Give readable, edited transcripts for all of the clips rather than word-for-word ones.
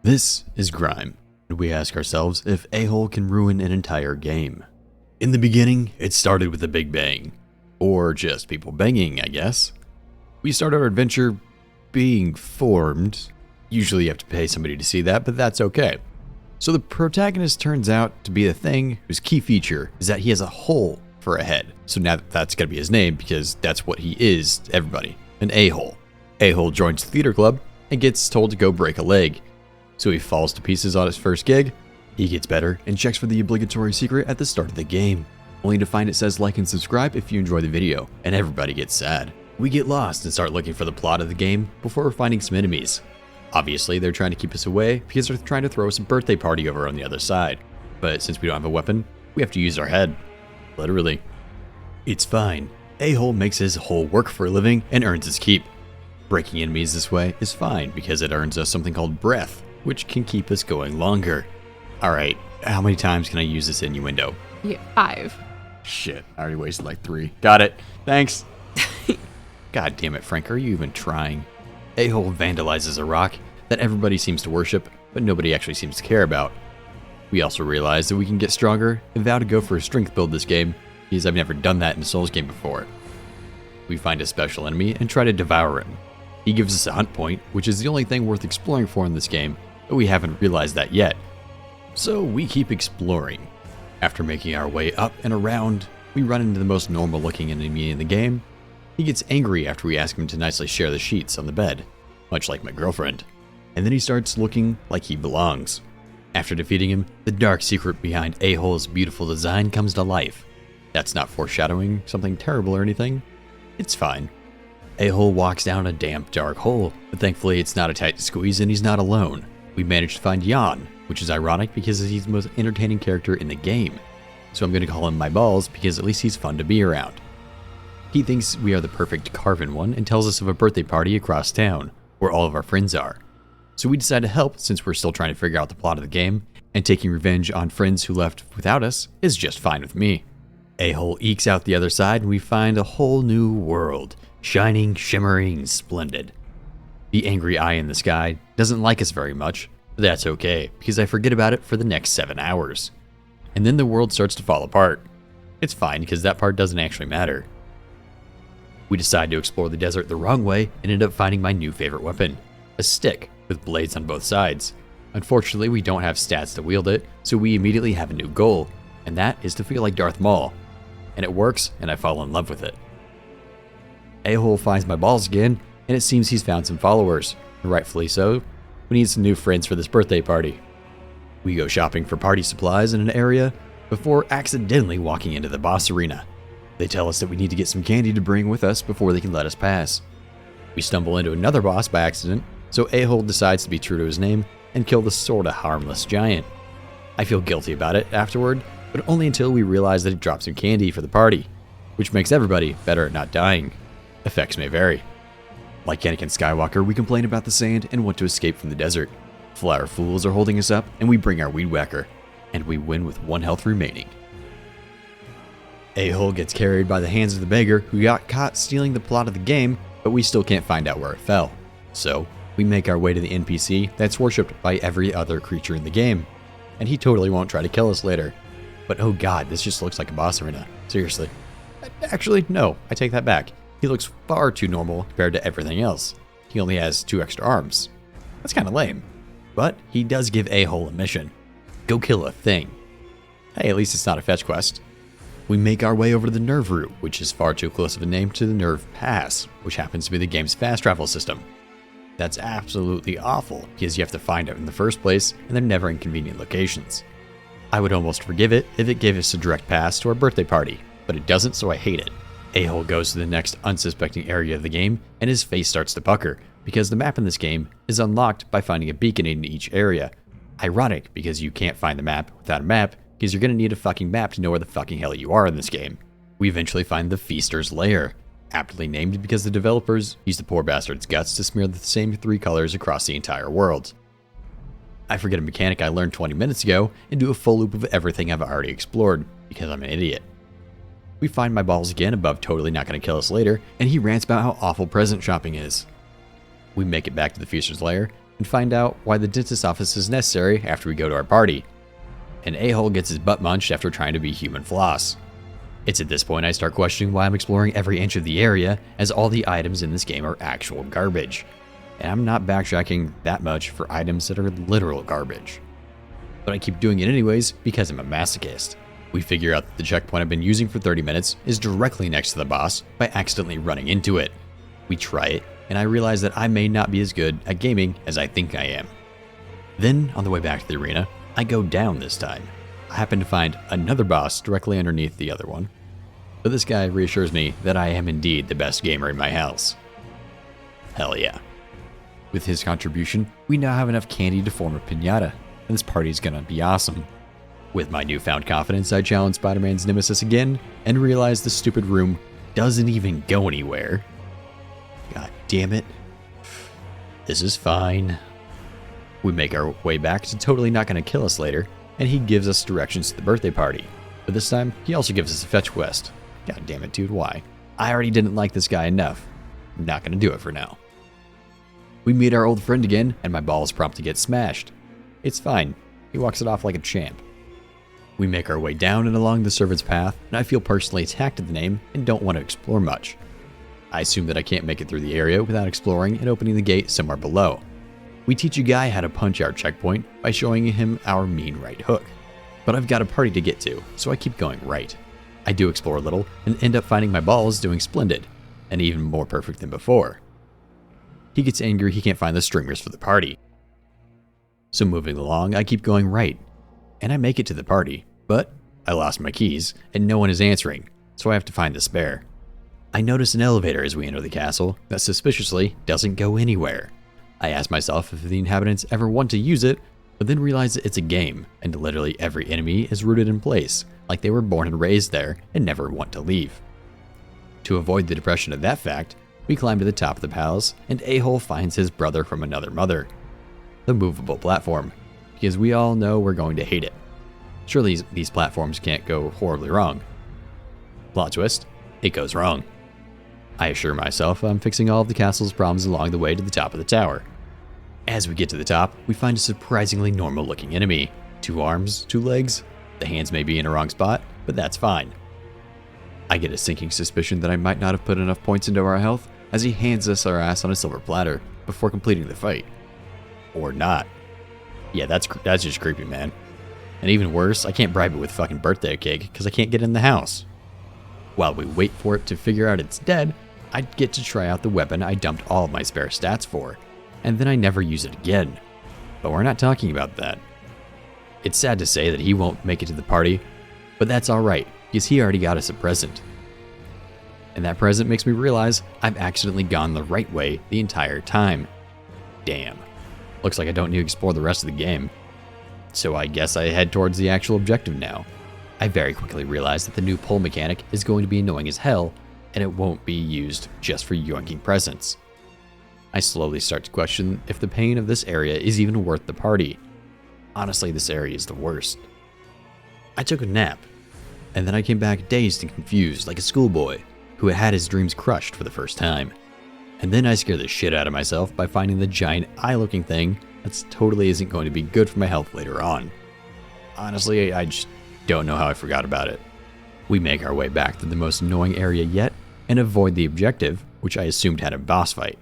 This is Grime, and we ask ourselves if a-hole can ruin an entire game. In the beginning, it started with a big bang. Or just people banging, I guess. We start our adventure being formed. Usually you have to pay somebody to see that, but that's okay. So the protagonist turns out to be a thing whose key feature is that he has a hole for a head. So now that's gotta be his name because that's what he is to everybody, an a-hole. A-hole joins the theater club and gets told to go break a leg. So he falls to pieces on his first gig. He gets better and checks for the obligatory secret at the start of the game, only to find it says like and subscribe if you enjoy the video, and everybody gets sad. We get lost and start looking for the plot of the game before finding some enemies. Obviously, they're trying to keep us away because they're trying to throw us a birthday party over on the other side. But since we don't have a weapon, we have to use our head. Literally. It's fine. A-hole makes his whole work for a living and earns his keep. Breaking enemies this way is fine because it earns us something called breath, which can keep us going longer. Alright, how many times can I use this innuendo? Yeah, 5. Shit, I already wasted like 3. Got it. Thanks. God damn it, Frank, are you even trying? A-hole vandalizes a rock that everybody seems to worship, but nobody actually seems to care about. We also realize that we can get stronger and vow to go for a strength build this game, because I've never done that in a Souls game before. We find a special enemy and try to devour him. He gives us a hunt point, which is the only thing worth exploring for in this game, but we haven't realized that yet. So we keep exploring. After making our way up and around, we run into the most normal looking enemy in the game. He gets angry after we ask him to nicely share the sheets on the bed, much like my girlfriend. And then he starts looking like he belongs. After defeating him, the dark secret behind a-hole's beautiful design comes to life. That's not foreshadowing something terrible or anything. It's fine. A-hole walks down a damp, dark hole, but thankfully it's not a tight squeeze and he's not alone. We managed to find Jan, which is ironic because he's the most entertaining character in the game. So I'm going to call him my balls because at least he's fun to be around. He thinks we are the perfect CARVEN one and tells us of a birthday party across town, where all of our friends are. So we decide to help since we're still trying to figure out the plot of the game, and taking revenge on friends who left without us is just fine with me. A-hole ekes out the other side and we find a whole new world, shining, shimmering, splendid. The angry eye in the sky doesn't like us very much, but that's okay because I forget about it for the next 7 hours. And then the world starts to fall apart. It's fine because that part doesn't actually matter. We decide to explore the desert the wrong way and end up finding my new favorite weapon, a stick with blades on both sides. Unfortunately, we don't have stats to wield it, so we immediately have a new goal, and that is to feel like Darth Maul. And it works, and I fall in love with it. A-hole finds my balls again, and it seems he's found some followers, and rightfully so. We need some new friends for this birthday party. We go shopping for party supplies in an area before accidentally walking into the boss arena. They tell us that we need to get some candy to bring with us before they can let us pass. We stumble into another boss by accident, so a-hole decides to be true to his name and kill the sorta harmless giant. I feel guilty about it afterward, but only until we realize that he dropped some candy for the party, which makes everybody better at not dying. Effects may vary. Like Anakin Skywalker, we complain about the sand and want to escape from the desert. Flower fools are holding us up, and we bring our weed whacker, and we win with 1 health remaining. A-hole gets carried by the hands of the beggar who got caught stealing the plot of the game, but we still can't find out where it fell. So, we make our way to the NPC that's worshipped by every other creature in the game. And he totally won't try to kill us later. But oh god, this just looks like a boss arena. Seriously. Actually, no, I take that back. He looks far too normal compared to everything else. He only has 2 extra arms. That's kinda lame. But he does give a-hole a mission. Go kill a thing. Hey, at least it's not a fetch quest. We make our way over to the NERVEROOT, which is far too close of a name to the Nerve Pass, which happens to be the game's fast travel system. That's absolutely awful, because you have to find it in the first place, and they're never in convenient locations. I would almost forgive it if it gave us a direct pass to our birthday party, but it doesn't, so I hate it. A-hole goes to the next unsuspecting area of the game, and his face starts to pucker, because the map in this game is unlocked by finding a beacon in each area. Ironic, because you can't find the map without a map, because you're going to need a fucking map to know where the fucking hell you are in this game. We eventually find the FEASTER'S LAIR, aptly named because the developers used the poor bastard's guts to smear the same 3 colors across the entire world. I forget a mechanic I learned 20 minutes ago and do a full loop of everything I've already explored, because I'm an idiot. We find my balls again above totally not going to kill us later, and he rants about how awful present shopping is. We make it back to the FEASTER'S lair, and find out why the dentist's office is necessary after we go to our party. An a-hole gets his butt munched after trying to be human floss. It's at this point I start questioning why I'm exploring every inch of the area, as all the items in this game are actual garbage. And I'm not backtracking that much for items that are literal garbage. But I keep doing it anyways because I'm a masochist. We figure out that the checkpoint I've been using for 30 minutes is directly next to the boss by accidentally running into it. We try it, and I realize that I may not be as good at gaming as I think I am. Then, on the way back to the arena, I go down this time. I happen to find another boss directly underneath the other one. But this guy reassures me that I am indeed the best gamer in my house. Hell yeah. With his contribution, we now have enough candy to form a piñata, and this party's gonna be awesome. With my newfound confidence, I challenge Spider-Man's nemesis again, and realize the stupid room doesn't even go anywhere. God damn it. This is fine. We make our way back to totally not gonna kill us later, and he gives us directions to the birthday party. But this time, he also gives us a fetch quest. God damn it, dude, why? I already didn't like this guy enough. I'm not gonna do it for now. We meet our old friend again, and my balls prompt to get smashed. It's fine. He walks it off like a champ. We make our way down and along the servant's path, and I feel personally attacked at the name and don't want to explore much. I assume that I can't make it through the area without exploring and opening the gate somewhere below. We teach a guy how to punch our checkpoint by showing him our mean right hook. But I've got a party to get to, so I keep going right. I do explore a little and end up finding my balls doing splendid, and even more perfect than before. He gets angry he can't find the streamers for the party. So moving along, I keep going right, and I make it to the party, but I lost my keys and no one is answering, so I have to find the spare. I notice an elevator as we enter the castle that suspiciously doesn't go anywhere. I ask myself if the inhabitants ever want to use it, but then realize that it's a game and literally every enemy is rooted in place, like they were born and raised there and never want to leave. To avoid the depression of that fact, we climb to the top of the palace, and A-hole finds his brother from another mother, the movable platform, because we all know we're going to hate it. Surely these platforms can't go horribly wrong. Plot twist, it goes wrong. I assure myself I'm fixing all of the castle's problems along the way to the top of the tower. As we get to the top, we find a surprisingly normal looking enemy. 2 arms, 2 legs. The hands may be in a wrong spot, but that's fine. I get a sinking suspicion that I might not have put enough points into our health, as he hands us our ass on a silver platter before completing the fight. Or not. Yeah, that's just creepy, man. And even worse, I can't bribe it with fucking birthday cake because I can't get in the house. While we wait for it to figure out it's dead, I get to try out the weapon I dumped all of my spare stats for, and then I never use it again. But we're not talking about that. It's sad to say that he won't make it to the party, but that's alright, because he already got us a present. And that present makes me realize I've accidentally gone the right way the entire time. Damn. Looks like I don't need to explore the rest of the game. So I guess I head towards the actual objective now. I very quickly realize that the new pull mechanic is going to be annoying as hell, and it won't be used just for yoinking presents. I slowly start to question if the pain of this area is even worth the party. Honestly, this area is the worst. I took a nap, and then I came back dazed and confused like a schoolboy who had his dreams crushed for the first time. And then I scared the shit out of myself by finding the giant eye-looking thing that totally isn't going to be good for my health later on. Honestly, I just don't know how I forgot about it. We make our way back to the most annoying area yet and avoid the objective, which I assumed had a boss fight.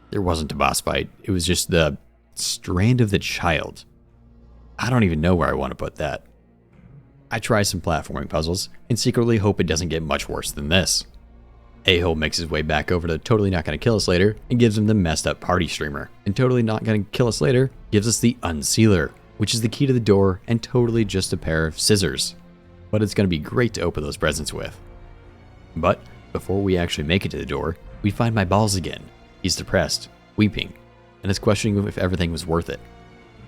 There wasn't a boss fight, it was just the strand of the child. I don't even know where I want to put that. I try some platforming puzzles and secretly hope it doesn't get much worse than this. A-hole makes his way back over to Totally Not Gonna Kill Us Later and gives him the messed up party streamer. And Totally Not Gonna Kill Us Later gives us the unsealer, which is the key to the door and totally just a pair of scissors. But it's gonna be great to open those presents with. But before we actually make it to the door, we find my balls again. He's depressed, weeping, and is questioning if everything was worth it.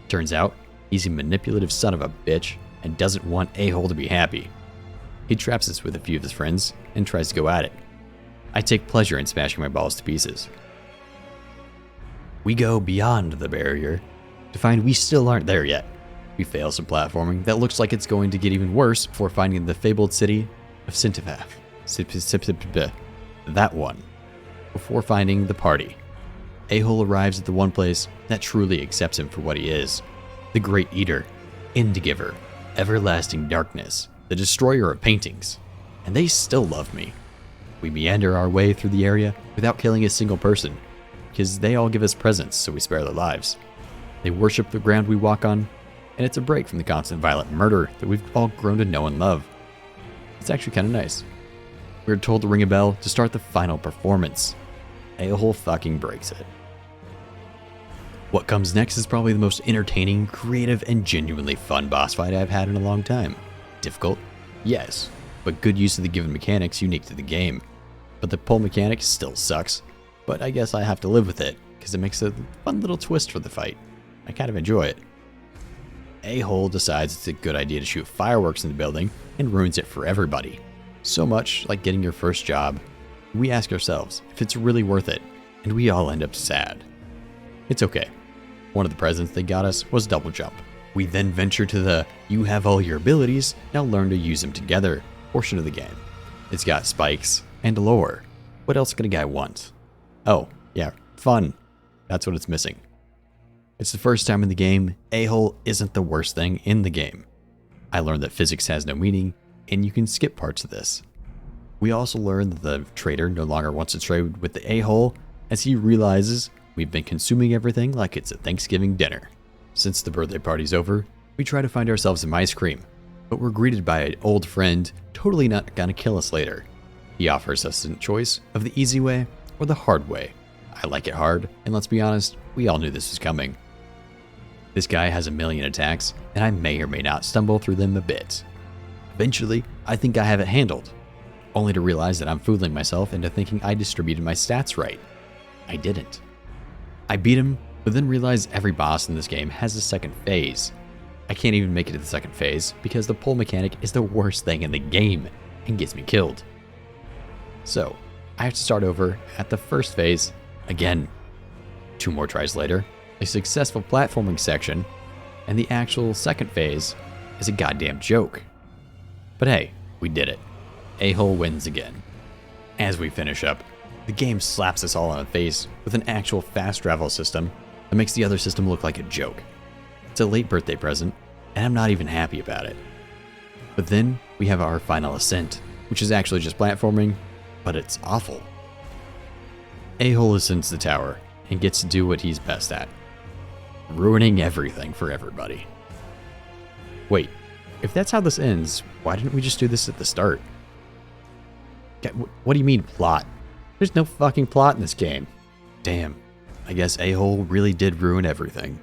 Turns out, he's a manipulative son of a bitch and doesn't want A-hole to be happy. He traps us with a few of his friends and tries to go at it. I take pleasure in smashing my balls to pieces. We go beyond the barrier to find we still aren't there yet. We fail some platforming that looks like it's going to get even worse before finding the fabled city of Sintifath. That one. Before finding the party. A-hole arrives at the one place that truly accepts him for what he is. The Great Eater, Indigiver, Everlasting Darkness, the Destroyer of Paintings. And they still love me. We meander our way through the area without killing a single person, because they all give us presents so we spare their lives. They worship the ground we walk on, and it's a break from the constant violent murder that we've all grown to know and love. It's actually kind of nice. We're told to ring a bell to start the final performance. A-hole fucking breaks it. What comes next is probably the most entertaining, creative, and genuinely fun boss fight I've had in a long time. Difficult? Yes, but good use of the given mechanics unique to the game. But the pull mechanic still sucks, but I guess I have to live with it, because it makes a fun little twist for the fight. I kind of enjoy it. A-hole decides it's a good idea to shoot fireworks in the building and ruins it for everybody. So much like getting your first job, we ask ourselves if it's really worth it, and we all end up sad. It's okay. One of the presents they got us was double jump. We then venture to the "you have all your abilities, now learn to use them together" portion of the game. It's got spikes and lore. What else could a guy want? Oh, yeah, fun. That's what it's missing. It's the first time in the game A-hole isn't the worst thing in the game. I learned that physics has no meaning, and you can skip parts of this. We also learn that the trader no longer wants to trade with the A-hole, as he realizes we've been consuming everything like it's a Thanksgiving dinner. Since the birthday party's over, we try to find ourselves some ice cream, but we're greeted by an old friend totally not gonna kill us later. He offers us a choice of the easy way or the hard way. I like it hard, and let's be honest, we all knew this was coming. This guy has a million attacks, and I may or may not stumble through them a bit. Eventually, I think I have it handled, only to realize that I'm fooling myself into thinking I distributed my stats right. I didn't. I beat him, but then realized every boss in this game has a second phase. I can't even make it to the second phase because the pull mechanic is the worst thing in the game and gets me killed. So, I have to start over at the first phase again. 2 more tries later, a successful platforming section, and the actual second phase is a goddamn joke. But hey, we did it. A-hole wins again. As we finish up, the game slaps us all in the face with an actual fast travel system that makes the other system look like a joke. It's a late birthday present, and I'm not even happy about it. But then we have our final ascent, which is actually just platforming, but it's awful. A-hole ascends the tower and gets to do what he's best at, ruining everything for everybody. Wait, if that's how this ends, why didn't we just do this at the start? What do you mean plot? There's no fucking plot in this game. Damn, I guess A-hole really did ruin everything.